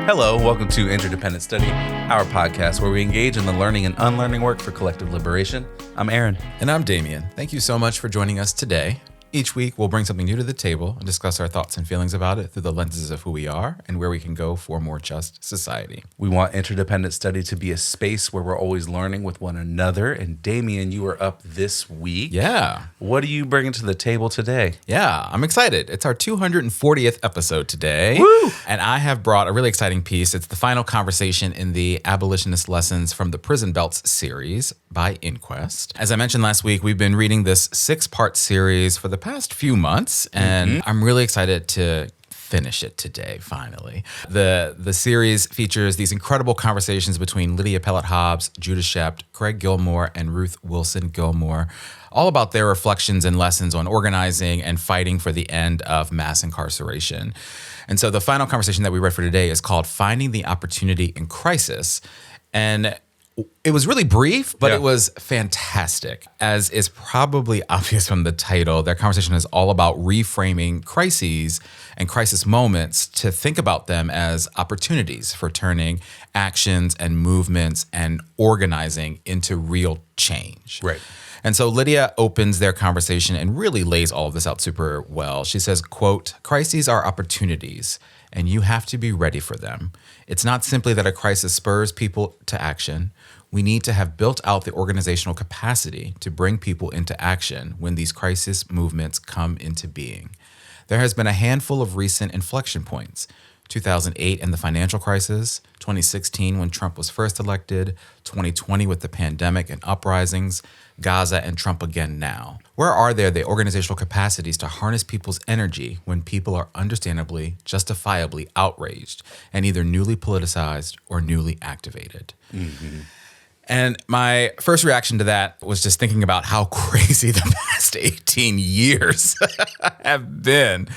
Hello, welcome to Interdependent Study, our podcast where we engage in the learning and unlearning work for collective liberation. I'm Aaron. And I'm Damien. Thank you so much for joining us today. Each week, we'll bring something new to the table and discuss our thoughts and feelings about it through the lenses of who we are and where we can go for a more just society. We want Interdependent Study to be a space where we're always learning with one another. And Damien, you are up this week. Yeah. What are you bringing to the table today? Yeah, I'm excited. It's our 240th episode today. Woo! And I have brought a really exciting piece. It's the final conversation in the Abolitionist Lessons from the Prison Belts series by Inquest. As I mentioned last week, we've been reading this 6-part series for the past few months, and I'm really excited to finish it today, finally. The series features these incredible conversations between Lydia Pelot-Hobbs, Judah Schept, Craig Gilmore, and Ruth Wilson Gilmore, all about their reflections and lessons on organizing and fighting for the end of mass incarceration. And so the final conversation that we read for today is called Finding the Opportunity in Crisis. And it was really brief, but It was fantastic. As is probably obvious from the title, their conversation is all about reframing crises and crisis moments to think about them as opportunities for turning actions and movements and organizing into real change. Right. And so Lydia opens their conversation and really lays all of this out super well. She says, quote, "Crises are opportunities, and you have to be ready for them. It's not simply that a crisis spurs people to action. We need to have built out the organizational capacity to bring people into action when these crisis movements come into being. There has been a handful of recent inflection points. 2008 and the financial crisis, 2016 when Trump was first elected, 2020 with the pandemic and uprisings, Gaza and Trump again now. Where are there the organizational capacities to harness people's energy when people are understandably, justifiably outraged and either newly politicized or newly activated?" Mm-hmm. And my first reaction to that was just thinking about how crazy the past 18 years have been,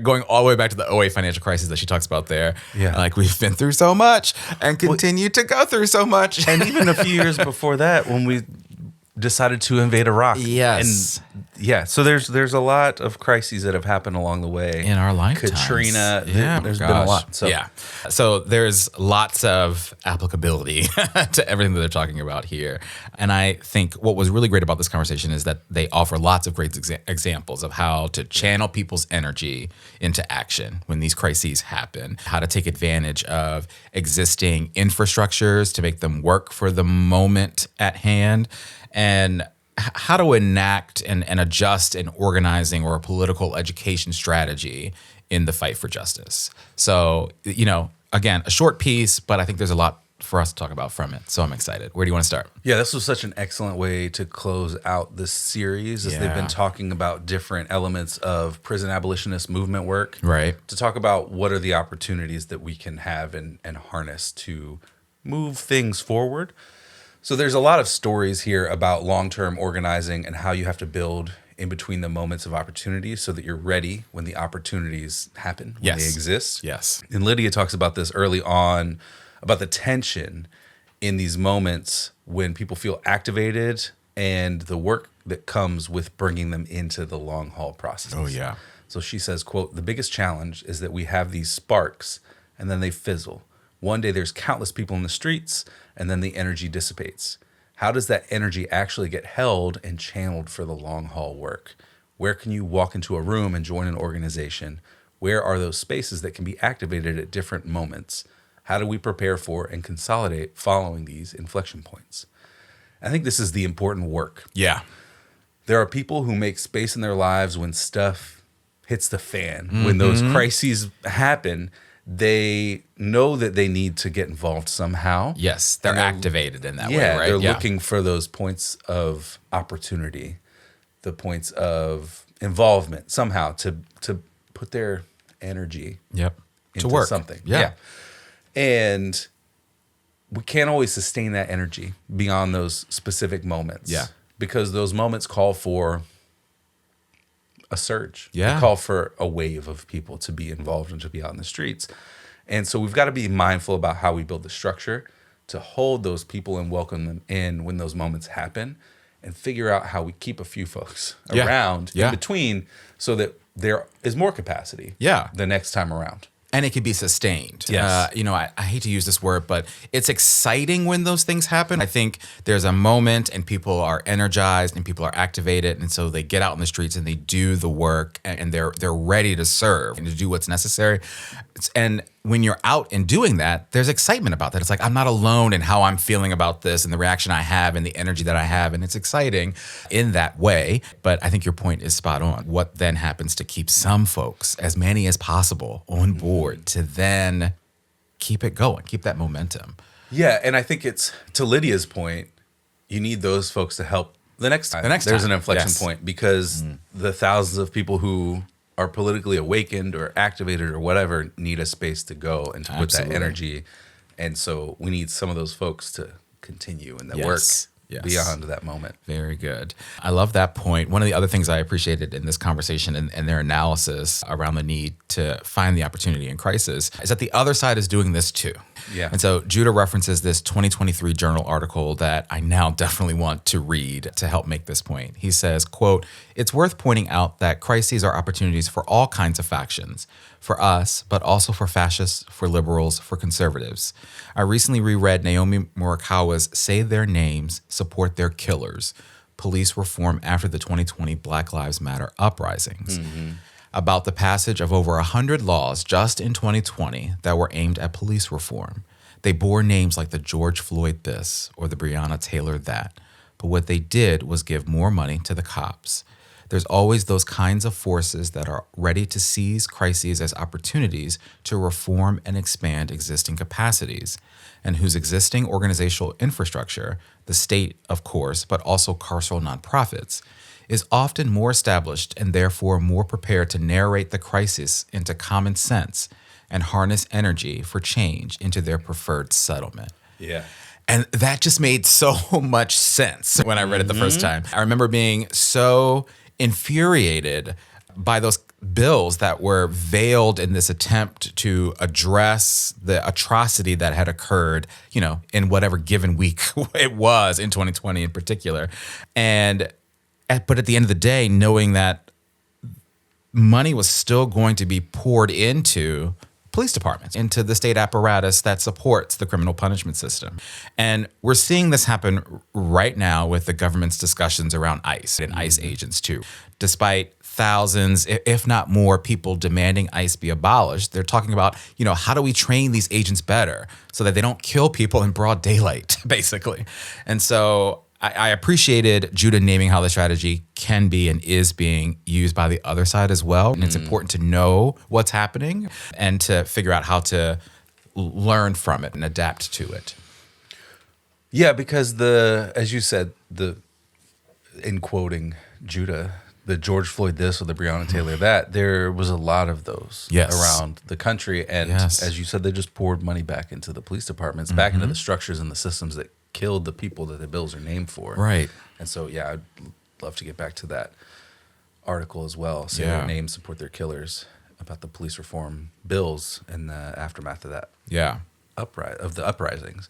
going all the way back to the '08 financial crisis that she talks about there. Yeah. Like, we've been through so much and continue to go through so much. And even a few years before that, when we decided to invade Iraq. Yes. And so there's a lot of crises that have happened along the way. In our lifetimes. Katrina, there's been a gosh. lot. So there's lots of applicability to everything that they're talking about here. And I think what was really great about this conversation is that they offer lots of great examples of how to channel people's energy into action when these crises happen, how to take advantage of existing infrastructures to make them work for the moment at hand, and how to enact and adjust an organizing or a political education strategy in the fight for justice. So, again, a short piece, but I think there's a lot for us to talk about from it. So I'm excited. Where do you want to start? Yeah, this was such an excellent way to close out this series as they've been talking about different elements of prison abolitionist movement work. Right. To talk about what are the opportunities that we can have and harness to move things forward. So there's a lot of stories here about long-term organizing and how you have to build in between the moments of opportunity so that you're ready when the opportunities happen, when they exist. Yes. And Lydia talks about this early on, about the tension in these moments when people feel activated and the work that comes with bringing them into the long haul processes. Oh, yeah. So she says, quote, "The biggest challenge is that we have these sparks and then they fizzle. One day there's countless people in the streets, and then the energy dissipates. How does that energy actually get held and channeled for the long haul work? Where can you walk into a room and join an organization? Where are those spaces that can be activated at different moments? How do we prepare for and consolidate following these inflection points?" I think this is the important work. Yeah. There are people who make space in their lives when stuff hits the fan, when those crises happen. They know that they need to get involved somehow. Yes, they're activated in that way, right? They're looking for those points of opportunity, the points of involvement somehow to put their energy into work. something. Yeah. And we can't always sustain that energy beyond those specific moments. Yeah. Because those moments call for a surge. Yeah. They call for a wave of people to be involved and to be out in the streets. And so we've got to be mindful about how we build the structure to hold those people and welcome them in when those moments happen, and figure out how we keep a few folks around in between so that there is more capacity the next time around. And it can be sustained. Yes. I hate to use this word, but it's exciting when those things happen. I think there's a moment and people are energized and people are activated. And so they get out in the streets and they do the work and they're ready to serve and to do what's necessary. And when you're out and doing that, there's excitement about that. It's like, I'm not alone in how I'm feeling about this and the reaction I have and the energy that I have. And it's exciting in that way. But I think your point is spot on. What then happens to keep some folks, as many as possible, on board to then keep it going, keep that momentum? Yeah. And I think it's, to Lydia's point, you need those folks to help the next time. There's an inflection point, because the thousands of people who are politically awakened or activated or whatever need a space to go and to put that energy. And so we need some of those folks to continue in that work beyond that moment. Very good. I love that point. One of the other things I appreciated in this conversation and their analysis around the need to find the opportunity in crisis is that the other side is doing this too. Yeah. And so Judah references this 2023 journal article that I now definitely want to read to help make this point. He says, quote, "It's worth pointing out that crises are opportunities for all kinds of factions, for us, but also for fascists, for liberals, for conservatives. I recently reread Naomi Morikawa's Say Their Names, Support Their Killers, Police Reform After the 2020 Black Lives Matter Uprisings, about the passage of over 100 laws just in 2020 that were aimed at police reform. They bore names like the George Floyd this or the Breonna Taylor that, but what they did was give more money to the cops. There's always those kinds of forces that are ready to seize crises as opportunities to reform and expand existing capacities, and whose existing organizational infrastructure, the state, of course, but also carceral nonprofits, is often more established and therefore more prepared to narrate the crisis into common sense and harness energy for change into their preferred settlement." Yeah. And that just made so much sense when I read it the first time. I remember being so infuriated by those bills that were veiled in this attempt to address the atrocity that had occurred, in whatever given week it was in 2020 in particular. But at the end of the day, knowing that money was still going to be poured into police departments, into the state apparatus that supports the criminal punishment system. And we're seeing this happen right now with the government's discussions around ICE and ICE agents too. Despite thousands, if not more, people demanding ICE be abolished, they're talking about, how do we train these agents better so that they don't kill people in broad daylight, basically. And so I appreciated Judah naming how the strategy can be and is being used by the other side as well. And it's important to know what's happening and to figure out how to learn from it and adapt to it. Yeah, because as you said, in quoting Judah, the George Floyd this or the Breonna Taylor that, there was a lot of those around the country. And as you said, they just poured money back into the police departments, back into the structures and the systems that killed the people that the bills are named for. Right. And so, I'd love to get back to that article as well. Say their names, support their killers, about the police reform bills and the aftermath of that. Yeah. Of the uprisings.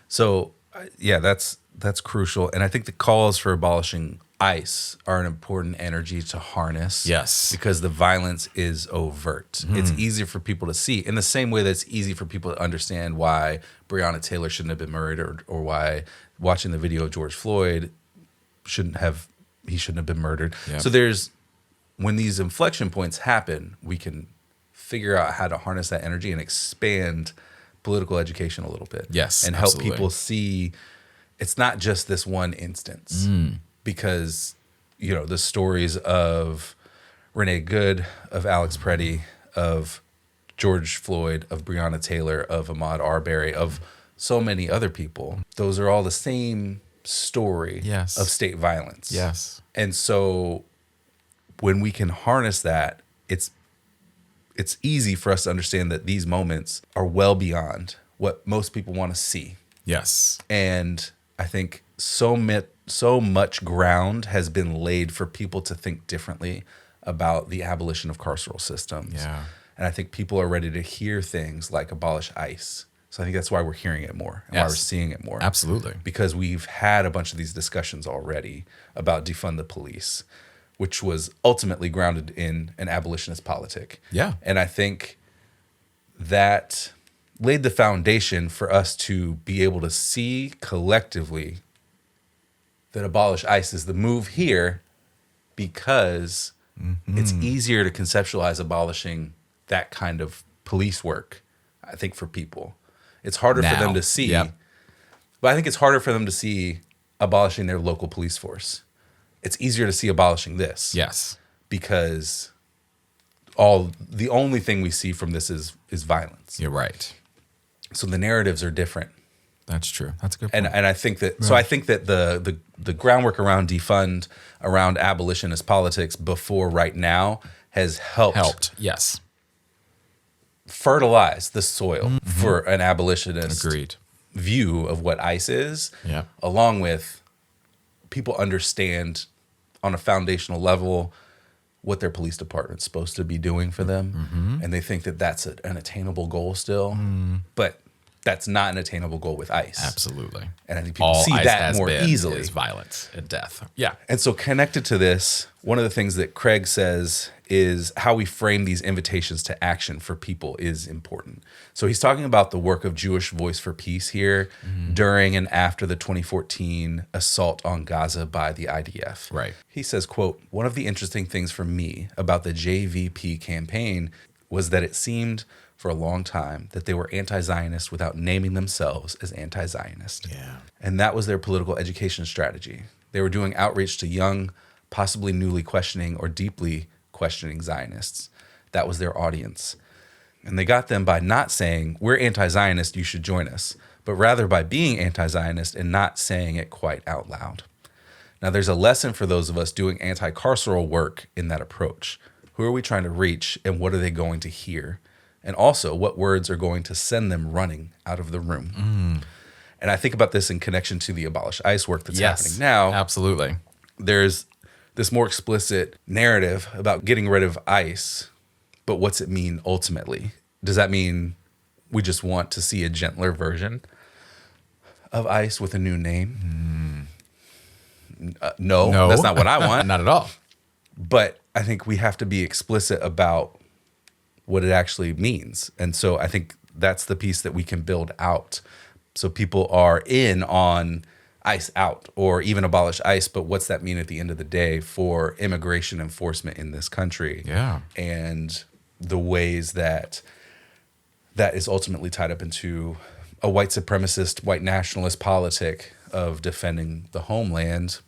So, that's crucial. And I think the calls for abolishing ICE are an important energy to harness. Yes. Because the violence is overt. It's easier for people to see, in the same way that it's easy for people to understand why Breonna Taylor shouldn't have been murdered, or why watching the video of George Floyd he shouldn't have been murdered. Yep. So when these inflection points happen, we can figure out how to harness that energy and expand political education a little bit. Yes, and help people see it's not just this one instance. Because, the stories of Renee Good, of Alex Preddy, of George Floyd, of Breonna Taylor, of Ahmaud Arbery, of so many other people, those are all the same story of state violence. Yes. And so when we can harness that, it's easy for us to understand that these moments are well beyond what most people want to see. Yes. And I think so much ground has been laid for people to think differently about the abolition of carceral systems. Yeah. And I think people are ready to hear things like abolish ICE. So I think that's why we're hearing it more and why we're seeing it more. Absolutely. Because we've had a bunch of these discussions already about defund the police, which was ultimately grounded in an abolitionist politic. Yeah. And I think that laid the foundation for us to be able to see collectively that abolish ICE is the move here, because it's easier to conceptualize abolishing that kind of police work, I think, for people. It's harder for them to see. Yep. But I think it's harder for them to see abolishing their local police force. It's easier to see abolishing this. Yes. Because the only thing we see from this is violence. You're right. So the narratives are different. That's true. That's a good point. And I think that so I think that the groundwork around defund, around abolitionist politics before right now has helped Yes. fertilize the soil for an abolitionist Agreed. view of what ICE is, Yeah. along with people understand on a foundational level what their police department's supposed to be doing for them. And they think that that's an attainable goal still. But that's not an attainable goal with ICE. Absolutely. And I think people All see ICE that has more been easily. is violence and death. Yeah. And so connected to this, one of the things that Craig says is how we frame these invitations to action for people is important. So he's talking about the work of Jewish Voice for Peace here during and after the 2014 assault on Gaza by the IDF. Right. He says, quote, "One of the interesting things for me about the JVP campaign was that it seemed for a long time that they were anti-Zionist without naming themselves as anti-Zionist. Yeah. And that was their political education strategy. They were doing outreach to young, possibly newly questioning or deeply questioning Zionists. That was their audience. And they got them by not saying, we're anti-Zionist, you should join us, but rather by being anti-Zionist and not saying it quite out loud. Now, there's a lesson for those of us doing anti-carceral work in that approach. Who are we trying to reach, and what are they going to hear? And also, what words are going to send them running out of the room? And I think about this in connection to the Abolish ICE work that's happening now. Absolutely. There's this more explicit narrative about getting rid of ICE, but what's it mean ultimately? Does that mean we just want to see a gentler version of ICE with a new name? No, that's not what I want. Not at all. But I think we have to be explicit about what it actually means. And so I think that's the piece that we can build out. So people are in on ICE out or even abolish ICE, but what's that mean at the end of the day for immigration enforcement in this country? Yeah. And the ways that is ultimately tied up into a white supremacist, white nationalist politic of defending the homeland,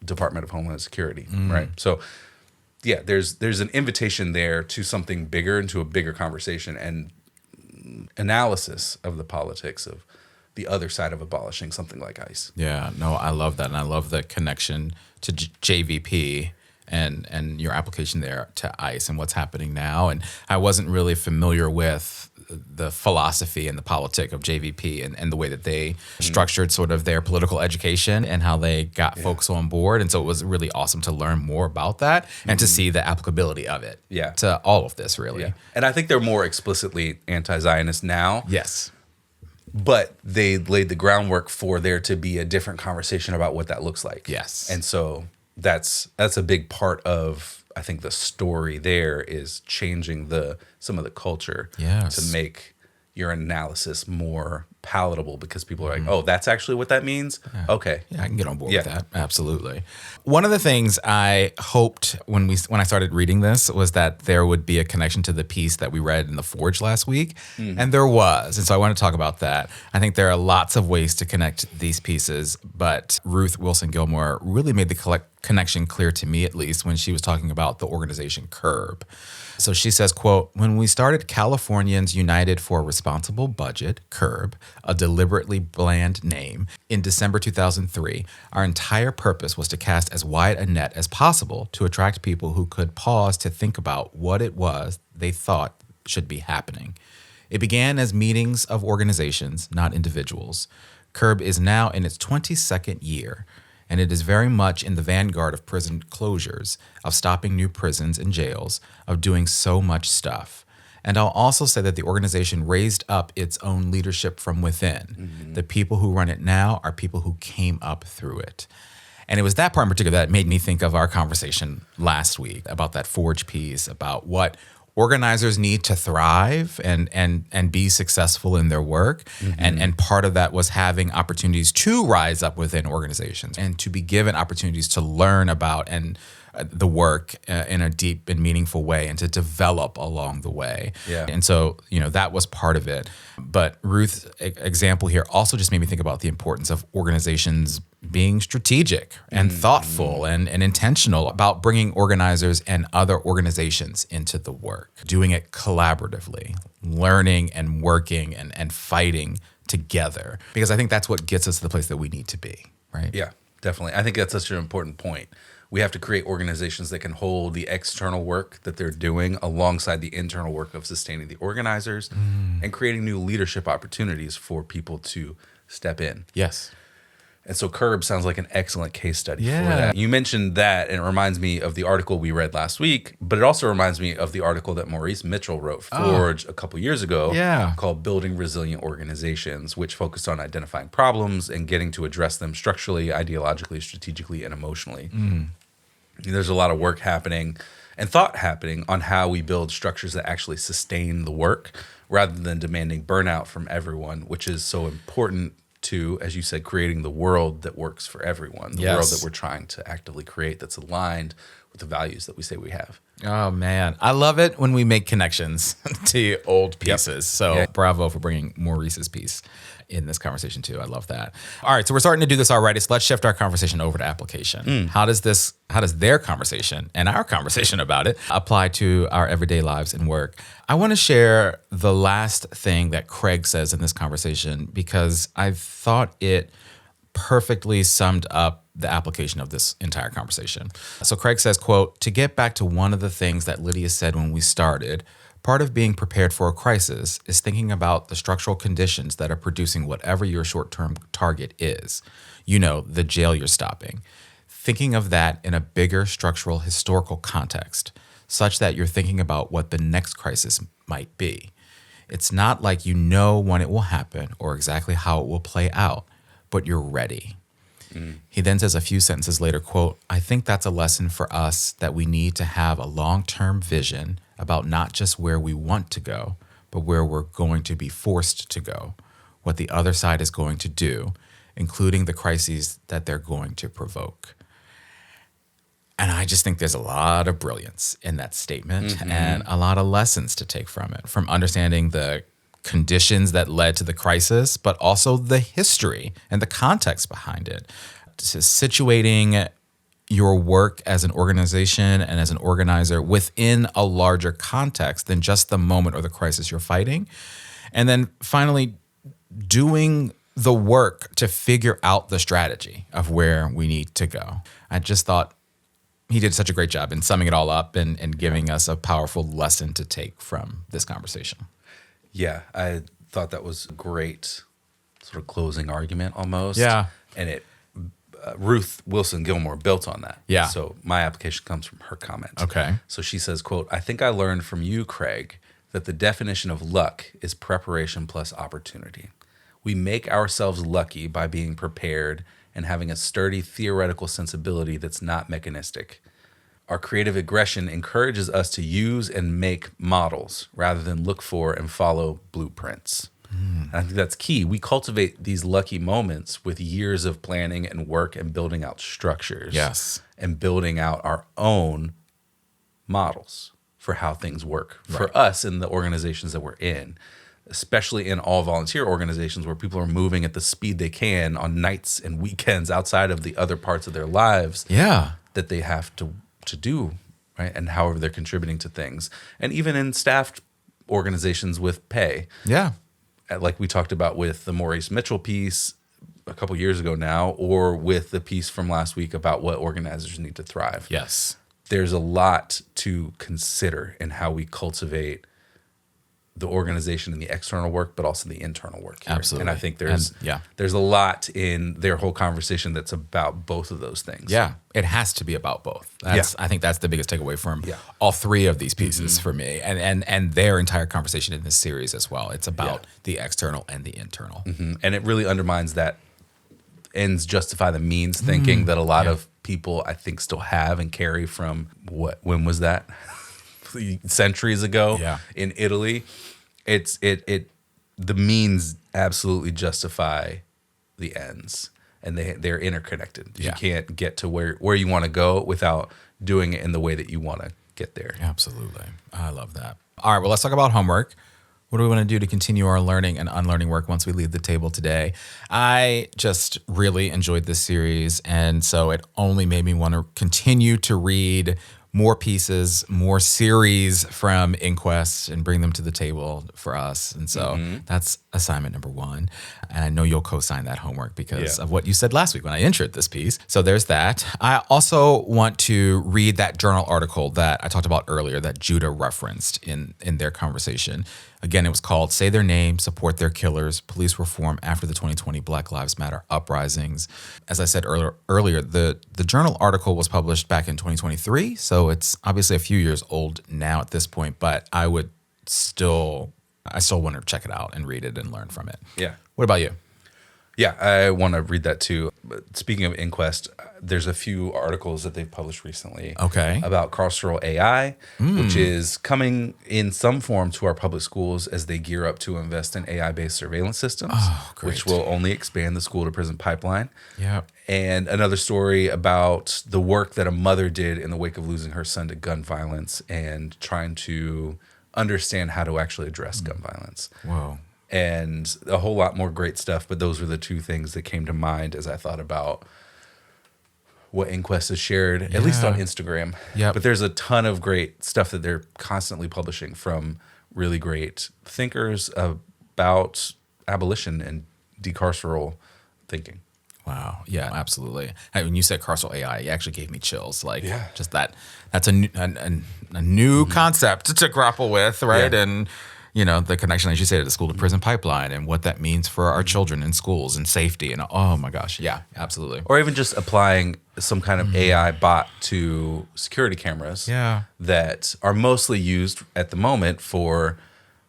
Department of Homeland Security, right? So yeah, there's an invitation there to something bigger and to a bigger conversation and analysis of the politics of the other side of abolishing something like ICE. Yeah, no, I love that. And I love the connection to JVP and your application there to ICE and what's happening now. And I wasn't really familiar with the philosophy and the politic of JVP and the way that they structured sort of their political education and how they got folks on board. And so it was really awesome to learn more about that and to see the applicability of it to all of this, really. Yeah. And I think they're more explicitly anti-Zionist now. Yes. But they laid the groundwork for there to be a different conversation about what that looks like. Yes. And so that's a big part of, I think, the story there is changing some of the culture to make your analysis more palatable, because people are like, oh, that's actually what that means? Yeah. Okay. Yeah, I can get on board with that. Absolutely. One of the things I hoped when I started reading this was that there would be a connection to the piece that we read in The Forge last week. And there was. And so I want to talk about that. I think there are lots of ways to connect these pieces, but Ruth Wilson Gilmore really made the connection clear to me, at least, when she was talking about the organization CURB. So she says, quote, "When we started Californians United for a Responsible Budget, CURB, a deliberately bland name, in December 2003, our entire purpose was to cast as wide a net as possible to attract people who could pause to think about what it was they thought should be happening. It began as meetings of organizations, not individuals. CURB is now in its 22nd year, and it is very much in the vanguard of prison closures, of stopping new prisons and jails, of doing so much stuff. And I'll also say that the organization raised up its own leadership from within. The people who run it now are people who came up through it." And it was that part in particular that made me think of our conversation last week about that Forge piece, about what organizers need to thrive and be successful in their work. And part of that was having opportunities to rise up within organizations and to be given opportunities to learn about and the work in a deep and meaningful way and to develop along the way. Yeah. And so, that was part of it. But Ruth's example here also just made me think about the importance of organizations being strategic and thoughtful and intentional about bringing organizers and other organizations into the work, doing it collaboratively, learning and working and fighting together. Because I think that's what gets us to the place that we need to be, right? Yeah, definitely. I think that's such an important point. We have to create organizations that can hold the external work that they're doing alongside the internal work of sustaining the organizers and creating new leadership opportunities for people to step in. Yes. And so Curb sounds like an excellent case study for that. You mentioned that, and it reminds me of the article we read last week, but it also reminds me of the article that Maurice Mitchell wrote for Forge a couple years ago called Building Resilient Organizations, which focused on identifying problems and getting to address them structurally, ideologically, strategically, and emotionally. There's a lot of work happening and thought happening on how we build structures that actually sustain the work rather than demanding burnout from everyone, which is so important to, as you said, creating the world that works for everyone, the world that we're trying to actively create that's aligned with the values that we say we have. Oh, man. I love it when we make connections to old pieces. So bravo for bringing Maurice's piece in this conversation too. I love that. All right, so we're starting to do this already. So let's shift our conversation over to application. How does their conversation and our conversation about it apply to our everyday lives and work? I want to share the last thing that Craig says in this conversation because I thought it perfectly summed up the application of this entire conversation. So Craig says, quote, "To get back to one of the things that Lydia said when we started, part of being prepared for a crisis is thinking about the structural conditions that are producing whatever your short-term target is. The jail you're stopping. Thinking of that in a bigger structural historical context, such that you're thinking about what the next crisis might be. It's not like you know when it will happen or exactly how it will play out, but you're ready." He then says a few sentences later, quote, "I think that's a lesson for us that we need to have a long-term vision about not just where we want to go, but where we're going to be forced to go, what the other side is going to do, including the crises that they're going to provoke." And I just think there's a lot of brilliance in that statement and a lot of lessons to take from it, from understanding the conditions that led to the crisis, but also the history and the context behind it. To situating your work as an organization and as an organizer within a larger context than just the moment or the crisis you're fighting. And then finally, doing the work to figure out the strategy of where we need to go. I just thought he did such a great job in summing it all up and giving us a powerful lesson to take from this conversation. Yeah, I thought that was a great sort of closing argument almost. Yeah. And Ruth Wilson Gilmore built on that. Yeah. So my application comes from her comment. Okay. So she says, quote, "I think I learned from you, Craig, that the definition of luck is preparation plus opportunity. We make ourselves lucky by being prepared and having a sturdy theoretical sensibility that's not mechanistic. Our creative aggression encourages us to use and make models rather than look for and follow blueprints." And I think that's key. We cultivate these lucky moments with years of planning and work and building out structures. Yes. And building out our own models for how things work for us in the organizations that we're in, especially in all volunteer organizations where people are moving at the speed they can on nights and weekends outside of the other parts of their lives that they have to do, right? And however they're contributing to things. And even in staffed organizations with pay. Yeah. Like we talked about with the Maurice Mitchell piece a couple years ago now, or with the piece from last week about what organizers need to thrive. Yes. There's a lot to consider in how we cultivate the organization and the external work, but also the internal work here. Absolutely. And I think there's a lot in their whole conversation that's about both of those things. Yeah, it has to be about both. I think that's the biggest takeaway from all three of these pieces for me, and their entire conversation in this series as well. It's about the external and the internal. And it really undermines that ends justify the means thinking that a lot of people, I think, still have and carry from when was that? centuries ago Yeah. in Italy. The means absolutely justify the ends, and they're interconnected. Yeah. You can't get to where you want to go without doing it in the way that you want to get there. Absolutely. I love that. All right, well, let's talk about homework. What do we want to do to continue our learning and unlearning work once we leave the table today? I just really enjoyed this series, and so it only made me want to continue to read more pieces, more series from Inquest and bring them to the table for us. And so that's assignment number one. And I know you'll co-sign that homework because of what you said last week when I introed this piece. So there's that. I also want to read that journal article that I talked about earlier that Judah referenced in their conversation. Again, it was called Say Their Name, Support Their Killers, Police Reform After the 2020 Black Lives Matter Uprisings. As I said earlier, the journal article was published back in 2023, so it's obviously a few years old now at this point, but I still want to check it out and read it and learn from it. Yeah. What about you? Yeah, I want to read that too. But speaking of Inquest, there's a few articles that they've published recently about carceral AI, which is coming in some form to our public schools as they gear up to invest in AI-based surveillance systems, which will only expand the school-to-prison pipeline. Yeah. And another story about the work that a mother did in the wake of losing her son to gun violence and trying to understand how to actually address gun violence. Whoa. And a whole lot more great stuff, but those were the two things that came to mind as I thought about what Inquest has shared, at least on Instagram. Yep. But there's a ton of great stuff that they're constantly publishing from really great thinkers about abolition and decarceral thinking. Wow. Yeah, absolutely. When you said carceral AI, it actually gave me chills. Like, Yeah. just that's a new concept to grapple with, right? Yeah. And the connection, as you say, to the school to prison pipeline and what that means for our children in schools and safety. And oh my gosh, yeah, absolutely. Or even just applying some kind of AI bot to security cameras that are mostly used at the moment for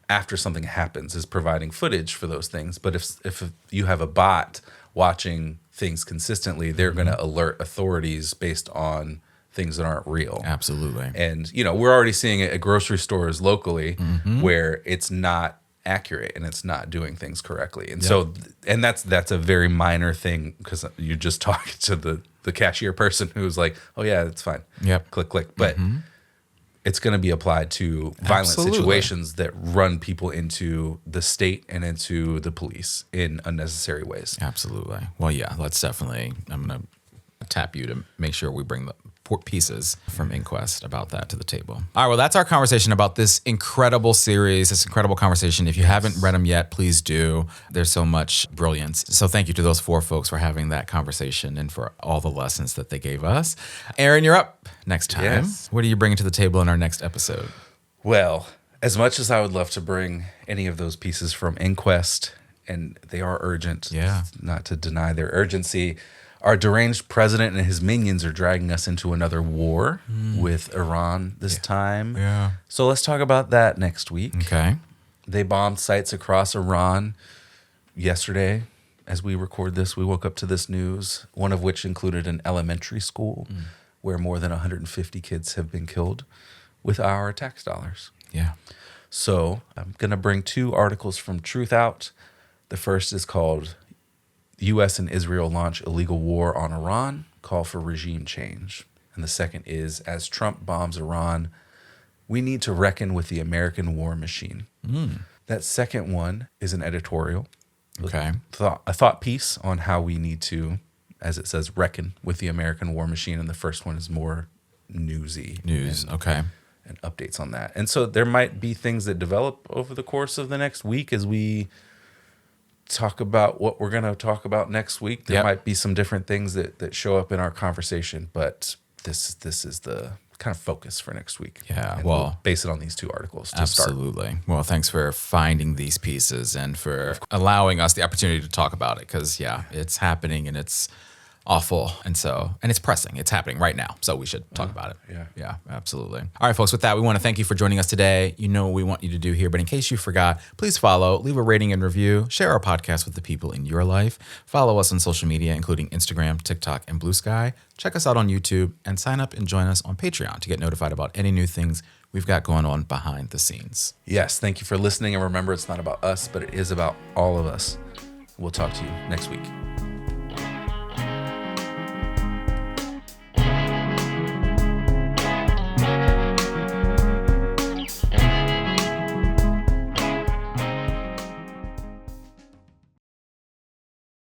after something happens, is providing footage for those things. But if you have a bot watching things consistently, they're going to alert authorities based on things that aren't real. Absolutely. And, we're already seeing it at grocery stores locally where it's not accurate and it's not doing things correctly. And so, and that's a very minor thing because you're just talking to the cashier person who's like, oh yeah, it's fine. Yep. Click, click. But it's going to be applied to violent situations that run people into the state and into the police in unnecessary ways. Absolutely. Well, yeah, I'm going to tap you to make sure we bring the pieces from Inquest about that to the table. All right, well, that's our conversation about this incredible series, this incredible conversation. If you haven't read them yet, please do. There's so much brilliance. So thank you to those four folks for having that conversation and for all the lessons that they gave us. Aaron, you're up next time. Yes. What are you bringing to the table in our next episode? Well, as much as I would love to bring any of those pieces from Inquest, and they are urgent, not to deny their urgency, our deranged president and his minions are dragging us into another war with Iran this time. Yeah. So let's talk about that next week. Okay. They bombed sites across Iran yesterday. As we record this, we woke up to this news, one of which included an elementary school where more than 150 kids have been killed with our tax dollars. Yeah. So I'm going to bring two articles from Truth Out. The first is called U.S. and Israel Launch Illegal War on Iran, Call for Regime Change. And the second is, as Trump bombs Iran, we need to reckon with the American war machine. That second one is an editorial. Okay. A thought piece on how we need to, as it says, reckon with the American war machine. And the first one is more newsy. Okay. And updates on that. And so there might be things that develop over the course of the next week as we talk about what we're going to talk about next week. There might be some different things that show up in our conversation, but this is the kind of focus for next week. Yeah, and well, we'll base it on these two articles to absolutely. start. Well, thanks for finding these pieces and for allowing us the opportunity to talk about it because, it's happening and it's awful. And it's pressing. It's happening right now. So we should talk about it. yeah. Yeah, absolutely. All right, folks, with that, we want to thank you for joining us today. You know what we want you to do here, but in case you forgot, please follow, leave a rating and review, share our podcast with the people in your life, follow us on social media, including Instagram, TikTok, and Blue Sky. Check us out on YouTube and sign up and join us on Patreon to get notified about any new things we've got going on behind the scenes. Yes, thank you for listening. And remember, it's not about us, but it is about all of us. We'll talk to you next week.